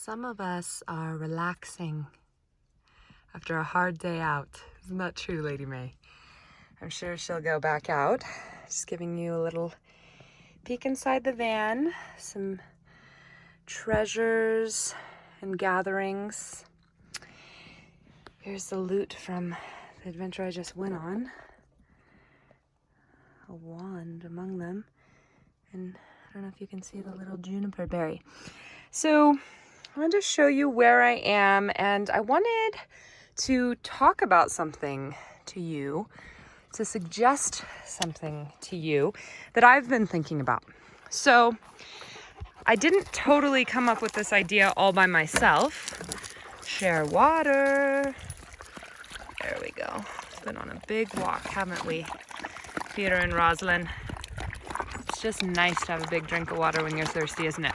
Some of us are relaxing after a hard day out. Isn't that true, Lady May? I'm sure she'll go back out. Just giving you a little peek inside the van. Some treasures and gatherings. Here's the loot from the adventure I just went on. A wand among them. And I don't know if you can see the little juniper berry. So I wanted to show you where I am, and I wanted to talk about something to you, to suggest something to you that I've been thinking about. So I didn't totally come up with this idea all by myself. Share water. There we go. Been on a big walk, haven't we, Peter and Rosalind? It's just nice to have a big drink of water when you're thirsty, isn't it?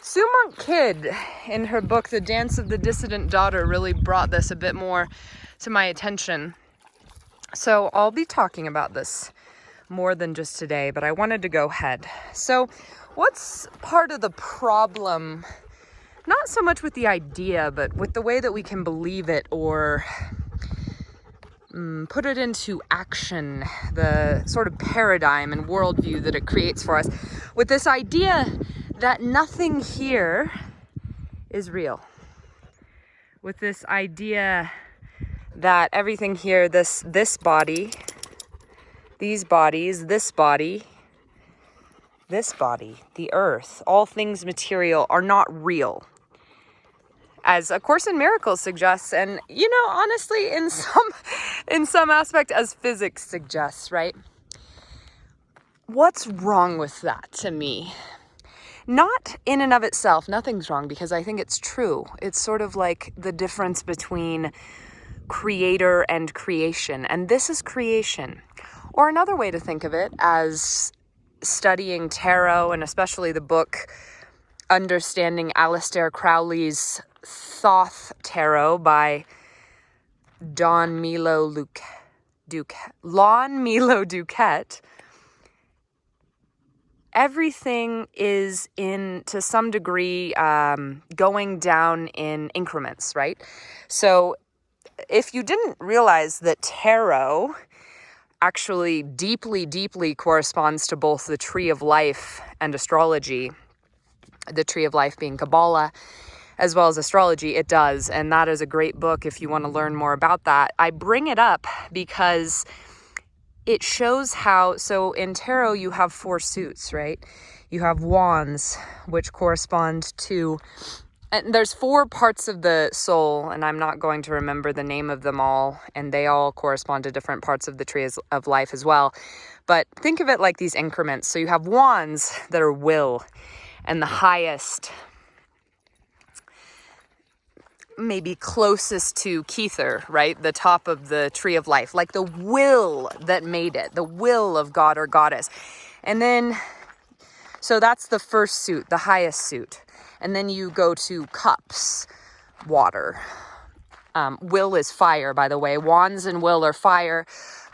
Sue Monk Kidd, in her book, The Dance of the Dissident Daughter, really brought this a bit more to my attention. So I'll be talking about this more than just today, but I wanted to go ahead. So what's part of the problem, not so much with the idea, but with the way that we can believe it or put it into action, the sort of paradigm and worldview that it creates for us, with this idea that nothing here is real. With this idea that everything here, this body, these bodies, this body, the earth, all things material are not real. As A Course in Miracles suggests, and honestly, in some aspect, as physics suggests, right? What's wrong with that to me? Not in and of itself, nothing's wrong, because I think it's true. It's sort of like the difference between creator and creation, and this is creation. Or another way to think of it, as studying tarot, and especially the book Understanding Aleister Crowley's Thoth Tarot by Lon Milo Duquette. Everything is to some degree, going down in increments, right? So if you didn't realize that tarot actually deeply, deeply corresponds to both the tree of life and astrology, the tree of life being Kabbalah, as well as astrology, it does. And that is a great book if you want to learn more about that. I bring it up because it shows how, so in tarot you have 4 suits, right? You have wands, which correspond to, and there's 4 parts of the soul, and I'm not going to remember the name of them all, and they all correspond to different parts of the tree of life as well. But think of it like these increments. So you have wands that are will, and the highest, maybe closest to kether, right? The top of the tree of life, like the will that made it, the will of God or goddess. And then, so that's the first suit, the highest suit. And then you go to cups, water. Will is fire, by the way. Wands and will are fire.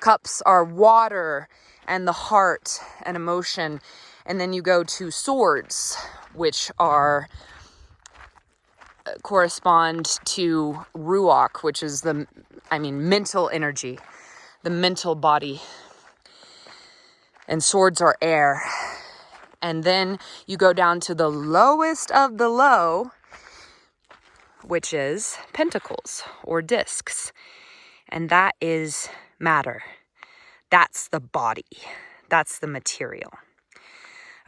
Cups are water and the heart and emotion. And then you go to swords, which are correspond to ruach, which is mental energy, the mental body. And swords are air. And then you go down to the lowest of the low, which is pentacles or discs. And that is matter. That's the body. That's the material.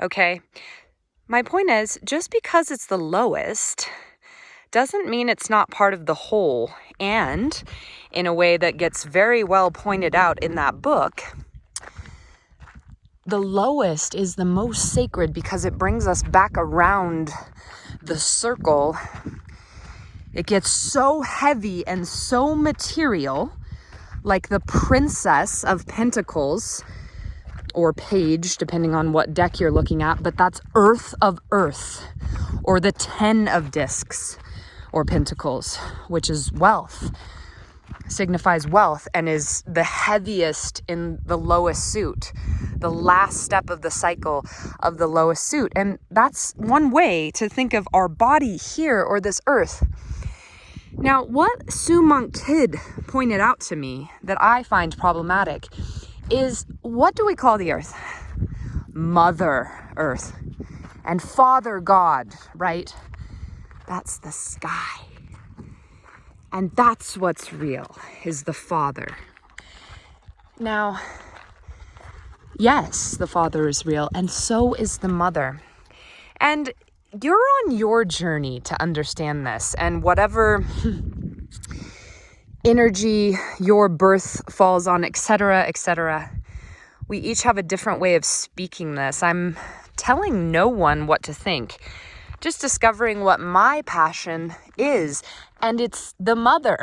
Okay? My point is, just because it's the lowest doesn't mean it's not part of the whole. And in a way that gets very well pointed out in that book, the lowest is the most sacred because it brings us back around the circle. It gets so heavy and so material, like the Princess of Pentacles, or Page, depending on what deck you're looking at, but that's Earth of Earth, or the 10 of Discs, or Pentacles, which is wealth. signifies wealth and is the heaviest in the lowest suit, the last step of the cycle of the lowest suit. And that's one way to think of our body here, or this earth. Now, what Sue Monk Kidd pointed out to me that I find problematic is, what do we call the earth? Mother Earth. And Father God, right? That's the sky. And that's what's real, is the Father. Now, yes, the Father is real, and so is the Mother. And you're on your journey to understand this, and whatever energy your birth falls on, etc., etc., we each have a different way of speaking this. I'm telling no one what to think, just discovering what my passion is, and it's the Mother.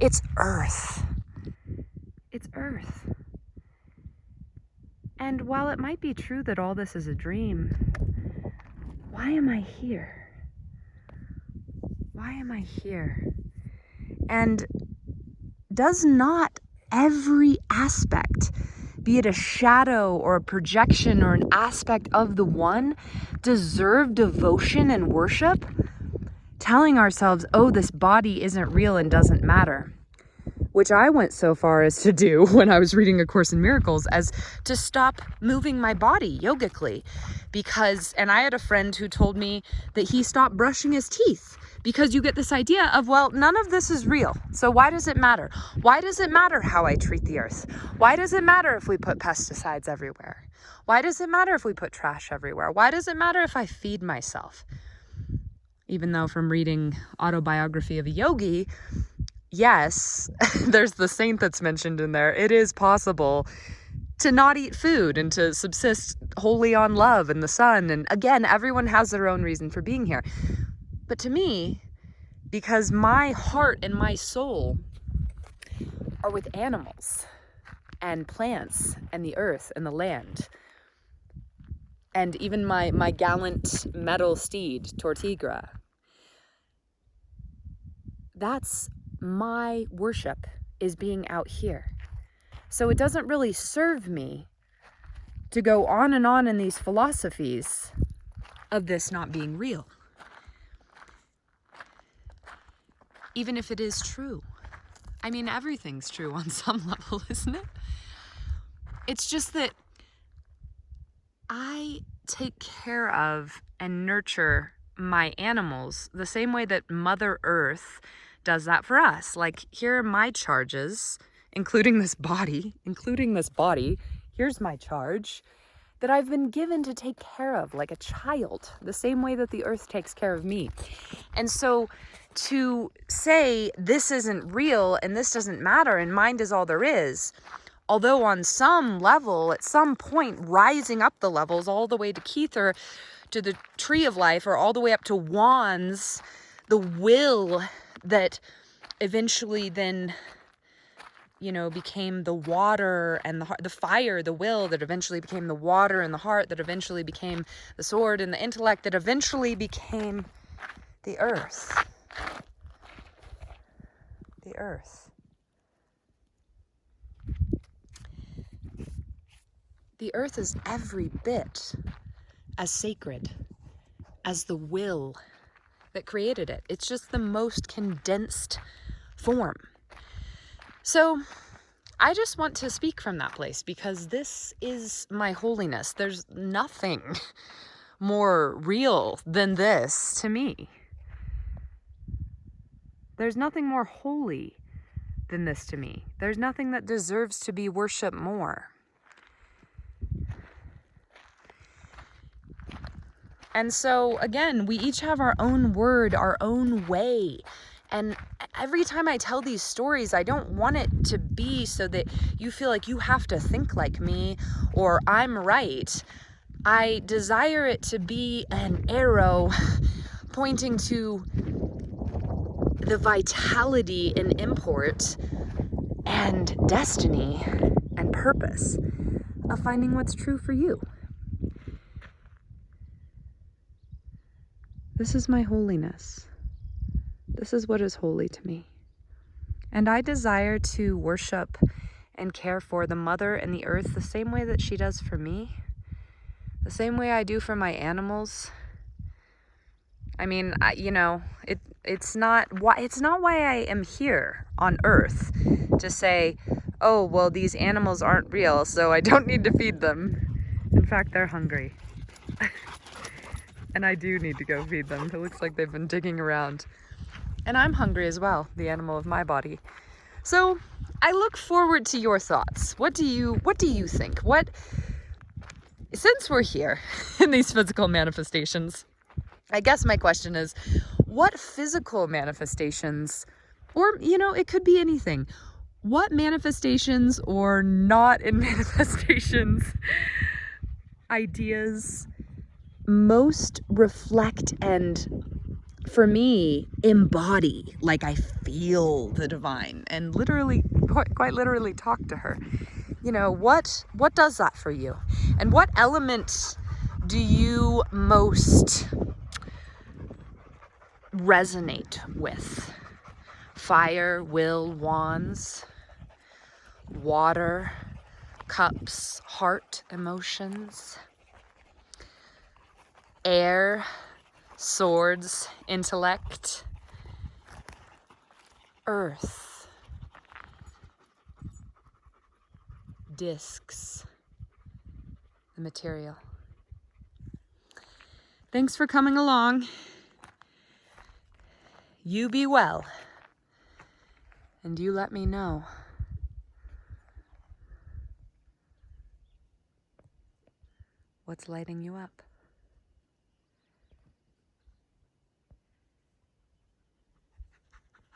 It's Earth. It's Earth. And while it might be true that all this is a dream, why am I here? Why am I here? And does not every aspect, be it a shadow or a projection or an aspect of the one, deserve devotion and worship? Telling ourselves, oh, this body isn't real and doesn't matter. Which I went so far as to do when I was reading A Course in Miracles, as to stop moving my body yogically. And I had a friend who told me that he stopped brushing his teeth, because you get this idea of, well, none of this is real. So why does it matter? Why does it matter how I treat the earth? Why does it matter if we put pesticides everywhere? Why does it matter if we put trash everywhere? Why does it matter if I feed myself? Even though from reading Autobiography of a Yogi, yes, there's the saint that's mentioned in there. It is possible to not eat food and to subsist wholly on love and the sun. And again, everyone has their own reason for being here. But to me, because my heart and my soul are with animals and plants and the earth and the land, and even my gallant metal steed, Tortigra, that's my worship, is being out here. So it doesn't really serve me to go on and on in these philosophies of this not being real. Even if it is true. I mean, everything's true on some level, isn't it? It's just that I take care of and nurture my animals the same way that Mother Earth does that for us. Like, here are my charges, including this body. Here's my charge that I've been given to take care of like a child, the same way that the earth takes care of me. And so to say this isn't real and this doesn't matter and mind is all there is, although on some level, at some point, rising up the levels all the way to Kether, to the tree of life, or all the way up to wands, the will that eventually then, became the water and the heart, the fire, the will that eventually became the water and the heart, that eventually became the sword and the intellect, that eventually became the earth. The earth. The earth is every bit as sacred as the will that created it. It's just the most condensed form. So I just want to speak from that place, because this is my holiness. There's nothing more real than this to me. There's nothing more holy than this to me. There's nothing that deserves to be worshipped more. And so, again, we each have our own word, our own way. And every time I tell these stories, I don't want it to be so that you feel like you have to think like me or I'm right. I desire it to be an arrow pointing to the vitality and import and destiny and purpose of finding what's true for you. This is my holiness. This is what is holy to me. And I desire to worship and care for the mother and the earth the same way that she does for me, the same way I do for my animals. I mean, it's not why I am here on earth to say, oh, well, these animals aren't real, so I don't need to feed them. In fact, they're hungry. And I do need to go feed them. It looks like they've been digging around. And I'm hungry as well, the animal of my body. So I look forward to your thoughts. What do you think? Since we're here in these physical manifestations, I guess my question is, what physical manifestations, or, it could be anything, what manifestations or not in manifestations ideas most reflect and, for me, embody, like I feel the divine and literally, quite literally talk to her? What does that for you? And what element do you most resonate with? Fire, will, wands, water, cups, heart, emotions, air, swords, intellect, earth, discs, the material. Thanks for coming along. You be well, and you let me know what's lighting you up.